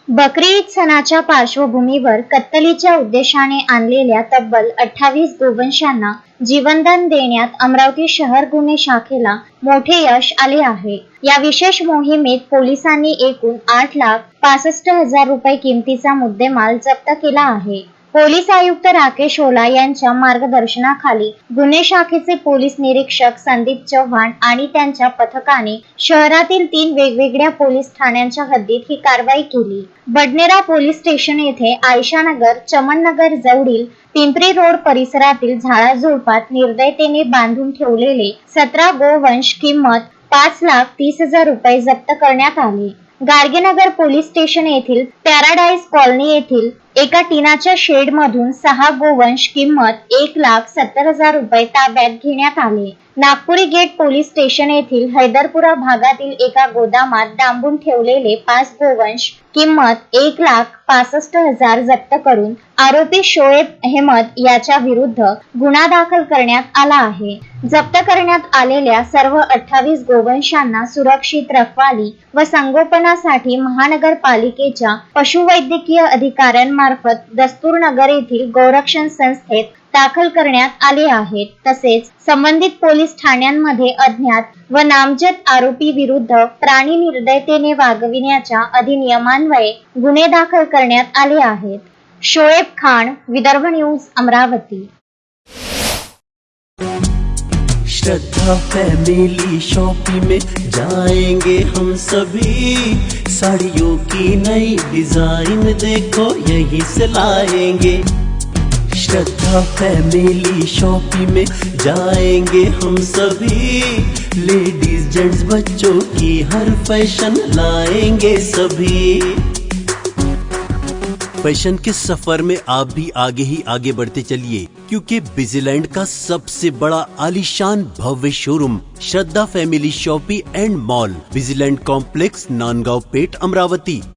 बकरी ईद सणाच्या पार्श्वभूमीवर कत्तलीच्या उद्देशाने आणलेल्या तब्बल 28 गोवंशांना जीवनदान देण्यात अमरावती शहर गुन्हे शाखेला मोठे यश आले आहे। या विशेष मोहिमेत पोलिसांनी एकूण 8,65,000 रुपये किमतीचा मुद्देमाल जप्त केला आहे। पोलीस आयुक्त राकेश ओला यांच्या मार्गदर्शनाखाली गुन्हे शाखेचे पोलीस निरीक्षक संदीप चव्हाण आणि त्यांच्या पथकाने शहरातील 3 वेगवेगळ्या पोलीस ठाण्यांच्या हद्दीत ही कारवाई केली। बडनेरा पोलीस स्टेशन येथे आयशानगर, चमननगर जवळील पिंपरी रोड परिसरातील झाडाझुडपात निर्दयतेने बांधून ठेवलेले 17 गोवंश किंमत 5,30,000 रुपये जप्त करण्यात आले। गाडगेनगर पोलीस स्टेशन येथील पॅराडाईज कॉलनी येथील एका टिनाच्या शेड मधून 6 गोवंश किंमत 1,70,000 रुपये ताब्यात घेण्यात आले। नागपुरी गेट पोलीस स्टेशन येथील हैदरपुरा भागातील एका गोदामात डांबून ठेवलेले 5 गोवंश किंमत 1,65,000 जप्त करून आरोपी शोएब अहमद याच्या विरुद्ध गुन्हा दाखल करण्यात आला आहे। जप्त करण्यात आलेल्या सर्व 28 गोवंशांना सुरक्षित रखवाली व संगोपनासाठी महानगरपालिकेच्या पशुवैद्यकीय अधिकाऱ्यांमार्फत दस्तूरनगर येथील गोरक्षण संस्थेत दाखल करण्यात आले आहेत। तसेच संबंधित पोलीस ठाण्यांमध्ये अज्ञात व नामजद आरोपी विरुद्ध प्राणी निर्दयतेने वागविण्याच्या अधिनियमान्वये गुन्हे दाखल करण्यात आले आहेत। शोएब खान, विदर्भ न्यूज, अमरावती। श्रद्धा फैमिली शॉपिंग में जाएंगे हम सभी, साड़ियों की नई डिजाइन देखो यहीं से लाएंगे। श्रद्धा फैमिली शॉपिंग में जाएंगे हम सभी, लेडीज जेंट्स बच्चों की हर फैशन लाएंगे सभी। फैशन के सफर में आप भी आगे ही आगे बढ़ते चलिए, क्योंकि बिजीलैंड का सबसे बड़ा आलीशान भव्य showroom Shraddha family shopping and mall, Busyland complex, Nandgaon Peth, Amravati.